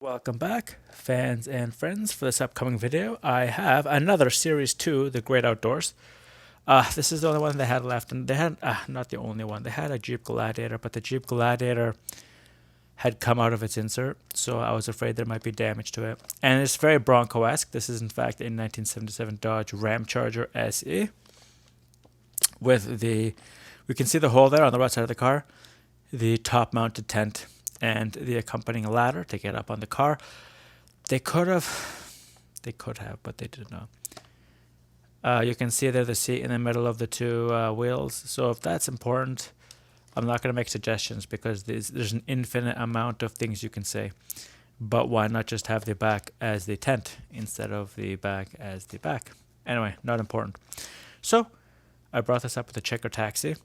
Welcome back, fans and friends. For this upcoming video, I have another Series 2, The Great Outdoors. This is the only one they had left, and they had, not the only one, they had a Jeep Gladiator, but the Jeep Gladiator had come out of its insert, so I was afraid there might be damage to it. And it's very Bronco-esque. This is in fact a 1977 Dodge Ramcharger SE with we can see the hole there on the right side of the car, the top mounted tent, and the accompanying ladder to get up on the car. They could have, but they did not. You can see there the seat in the middle of the two wheels. So if that's important, I'm not going to make suggestions because there's an infinite amount of things you can say. But why not just have the back as the tent instead of the back as the back? Anyway, not important. So I brought this up with the Checker Taxi.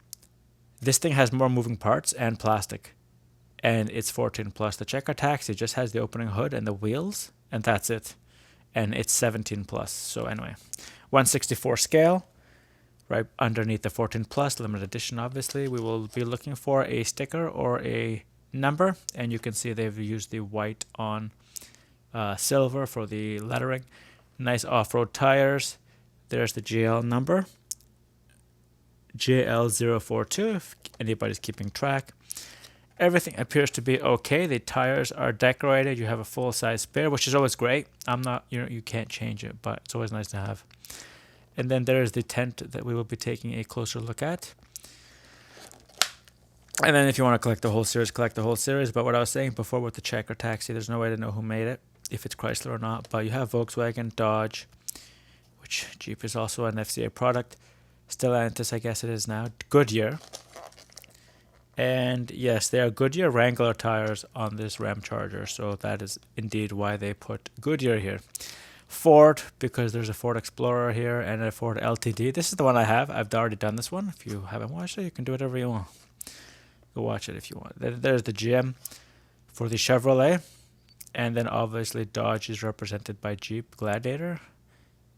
This thing has more moving parts and plastic, and it's 14 plus. The Checker Taxi just has the opening hood and the wheels, and that's it. And it's 17 plus. So anyway, 164 scale, right underneath the 14 plus, limited edition obviously. We will be looking for a sticker or a number, and you can see they've used the white on silver for the lettering. Nice off-road tires. There's the GL number, JL042, if anybody's keeping track. Everything appears to be okay. The tires are decorated. You have a full-size spare, which is always great. You can't change it, but it's always nice to have. And then there's the tent that we will be taking a closer look at. And then if you want to collect the whole series, collect the whole series. But what I was saying before with the Checker Taxi, there's no way to know who made it, if it's Chrysler or not. But you have Volkswagen, Dodge, which Jeep is also an FCA product. Stellantis, I guess it is now. Goodyear. And yes, they are Goodyear Wrangler tires on this Ramcharger, so that is indeed why they put Goodyear here. Ford, because there's a Ford Explorer here and a Ford LTD. This is the one I have. I've already done this one. If you haven't watched it, you can do whatever you want. Go watch it if you want. Then there's the GM for the Chevrolet, and then obviously Dodge is represented by Jeep Gladiator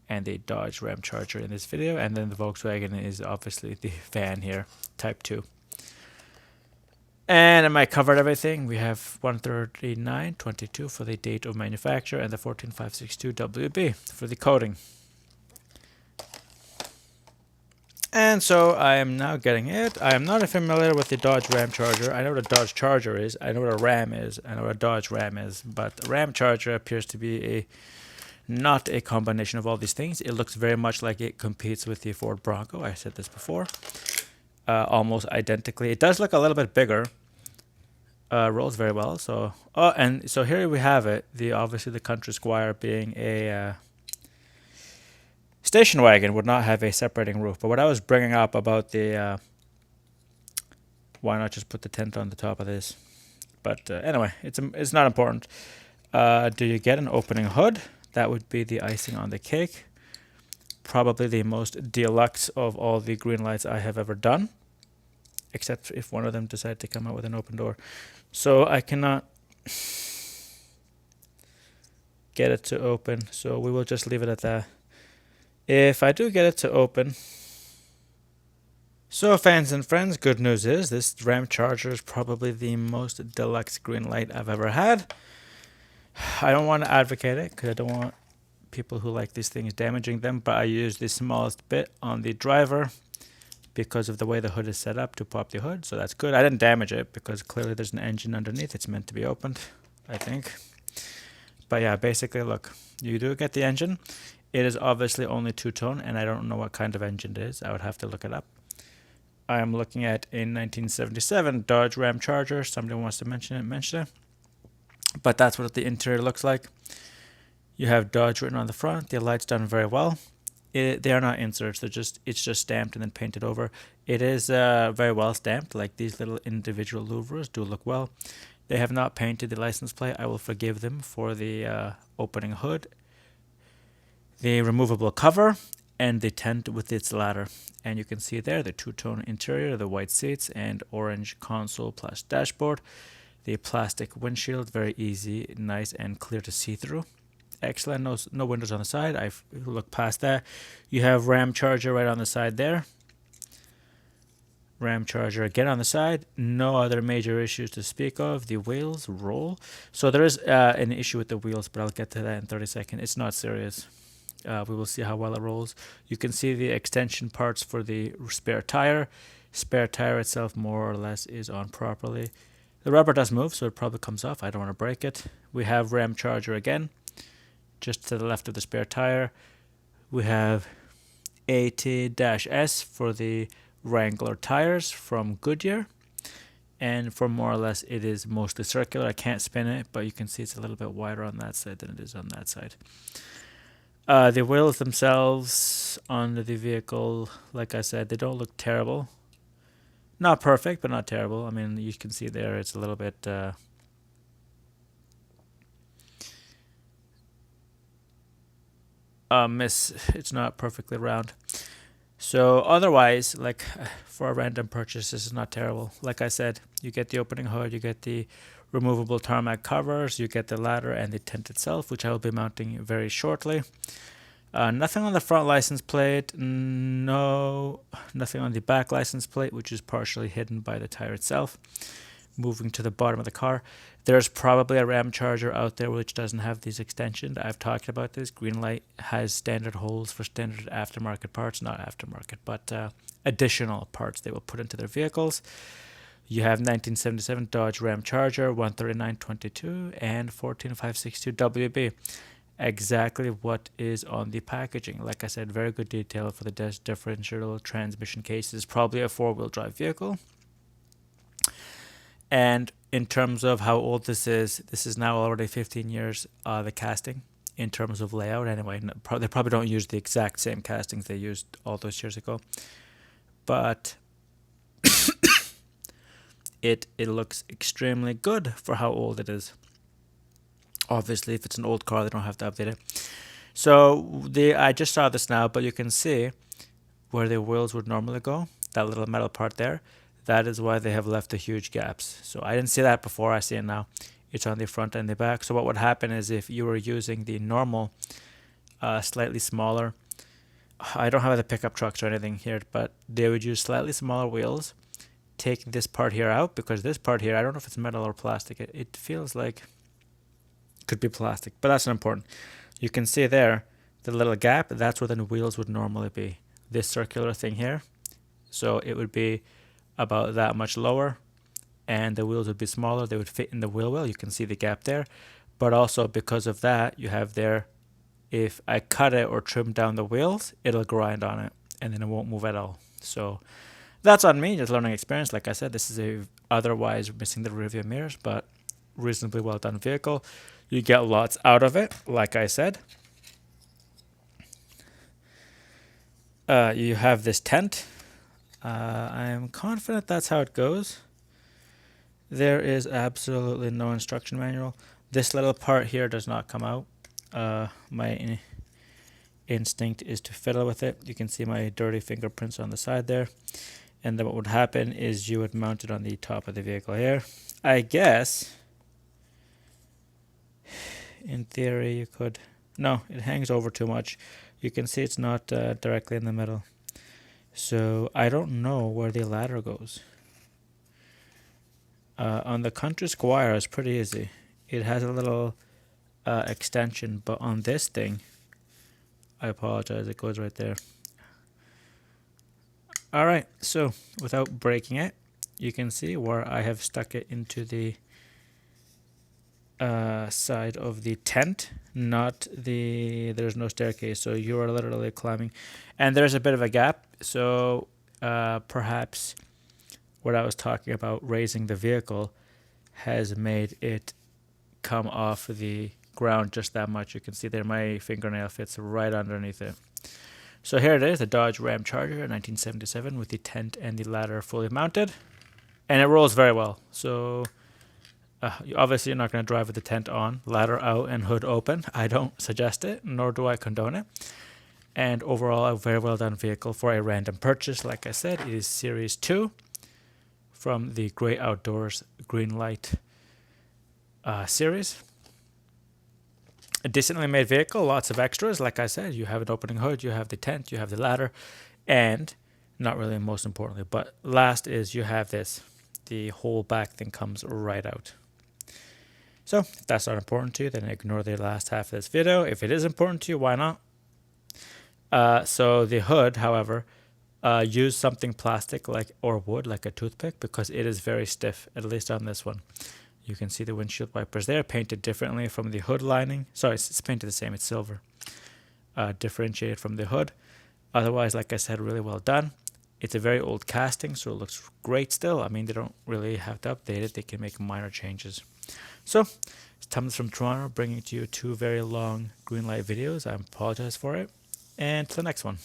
and the Dodge Ramcharger in this video, and then the Volkswagen is obviously the van here, Type 2. And I might covered everything. We have 139.22 for the date of manufacture and the 14562 WB for the coding. And so I am now getting it. I am not familiar with the Dodge Ramcharger. I know what a Dodge Charger is. I know what a Ram is. I know what a Dodge Ram is. But Ramcharger appears to be not a combination of all these things. It looks very much like it competes with the Ford Bronco. I said this before. Almost identically. It does look a little bit bigger. Rolls very well. So and so here we have it. Obviously the Country Squire being a station wagon would not have a separating roof. But what I was bringing up about the why not just put the tent on the top of this? But anyway, it's not important. Do you get an opening hood? That would be the icing on the cake. Probably the most deluxe of all the Greenlights I have ever done, except if one of them decided to come out with an open door. So I cannot get it to open, so we will just leave it at that. If I do get it to open, so fans and friends, good news is this Ramcharger is probably the most deluxe Greenlight I've ever had. I don't want to advocate it because I don't want people who like these things damaging them, but I use the smallest bit on the driver because of the way the hood is set up to pop the hood, so that's good. I didn't damage it because clearly there's an engine underneath. It's meant to be opened, I think. But yeah, basically, look, you do get the engine. It is obviously only two-tone, and I don't know what kind of engine it is. I would have to look it up. I am looking at a 1977 Dodge Ramcharger. Somebody wants to mention it. But that's what the interior looks like. You have Dodge written on the front. The light's done very well. They are not inserts. It's just stamped and then painted over. It is very well stamped. Like these little individual louvres do look well. They have not painted the license plate. I will forgive them for the opening hood, the removable cover, and the tent with its ladder. And you can see there the two-tone interior, the white seats, and orange console plus dashboard. The plastic windshield, very easy, nice, and clear to see through. Excellent. No windows on the side. I've looked past that. You have Ramcharger right on the side there. Ramcharger again on the side. No other major issues to speak of. The wheels roll. So there is an issue with the wheels, but I'll get to that in 30 seconds. It's not serious. We will see how well it rolls. You can see the extension parts for the spare tire. Spare tire itself more or less is on properly. The rubber does move, so it probably comes off. I don't want to break it. We have Ramcharger again, just to the left of the spare tire. We have AT-S for the Wrangler tires from Goodyear. And for more or less, it is mostly circular. I can't spin it, but you can see it's a little bit wider on that side than it is on that side. The wheels themselves on the vehicle, like I said, they don't look terrible. Not perfect, but not terrible. I mean, you can see there it's a little bit it's not perfectly round. So otherwise, like for a random purchase, this is not terrible. Like I said, you get the opening hood, you get the removable tarmac covers, you get the ladder and the tent itself, which I will be mounting very shortly. Nothing on the front license plate, no, nothing on the back license plate, which is partially hidden by the tire itself. Moving to the bottom of the car, there's probably a Ramcharger out there which doesn't have these extensions. I've talked about this. Greenlight has standard holes for standard aftermarket parts, not aftermarket, but additional parts they will put into their vehicles. You have 1977 Dodge Ramcharger 13922 and 14562 WB. Exactly what is on the packaging. Like I said, very good detail for the differential transmission cases. Probably a four-wheel drive vehicle. And in terms of how old this is now already 15 years, the casting in terms of layout. Anyway, they probably don't use the exact same castings they used all those years ago. But it looks extremely good for how old it is. Obviously, if it's an old car, they don't have to update it. So I just saw this now, but you can see where the wheels would normally go, that little metal part there. That is why they have left the huge gaps. So I didn't see that before, I see it now. It's on the front and the back. So what would happen is if you were using the normal, slightly smaller, I don't have the pickup trucks or anything here, but they would use slightly smaller wheels, take this part here out, because this part here, I don't know if it's metal or plastic. It feels like could be plastic, but that's not important. You can see there the little gap, that's where the wheels would normally be, this circular thing here. So it would be about that much lower and the wheels would be smaller. They would fit in the wheel well. You can see the gap there, but also because of that, you have there, if I cut it or trim down the wheels, it'll grind on it and then it won't move at all. So that's on me, just learning experience. Like I said, this is a otherwise missing the rearview mirrors, but reasonably well done vehicle. You get lots out of it, like I said. You have this tent. I am confident that's how it goes. There is absolutely no instruction manual. This little part here does not come out. My instinct is to fiddle with it. You can see my dirty fingerprints on the side there. And then what would happen is you would mount it on the top of the vehicle here. I guess, in theory, you could... No, it hangs over too much. You can see it's not directly in the middle. So I don't know where the ladder goes. On the Country Squire, it's pretty easy. It has a little extension, but on this thing, I apologize, it goes right there. Alright, so without breaking it, you can see where I have stuck it into the side of the tent, not there's no staircase, so you are literally climbing, and there's a bit of a gap, so perhaps what I was talking about, raising the vehicle, has made it come off the ground just that much. You can see there my fingernail fits right underneath it. So here it is, the Dodge Ramcharger 1977 with the tent and the ladder fully mounted, and it rolls very well. So obviously you're not going to drive with the tent on, ladder out and hood open. I don't suggest it, nor do I condone it. And overall, a very well done vehicle for a random purchase. Like I said, it is Series 2 from the Great Outdoors Greenlight series. A decently made vehicle, lots of extras. Like I said, you have an opening hood, you have the tent, you have the ladder, and Not really most importantly, but last is you have this. The whole back thing comes right out. So if that's not important to you, then ignore the last half of this video. If it is important to you, why not? So the hood, however, use something plastic like or wood like a toothpick because it is very stiff, at least on this one. You can see the windshield wipers there painted differently from the hood lining. Sorry, it's painted the same, it's silver. Differentiated from the hood. Otherwise, like I said, really well done. It's a very old casting, so it looks great still. I mean, they don't really have to update it. They can make minor changes. So, it's Thomas from Toronto bringing to you 2 very long Greenlight videos. I apologize for it. And to the next one.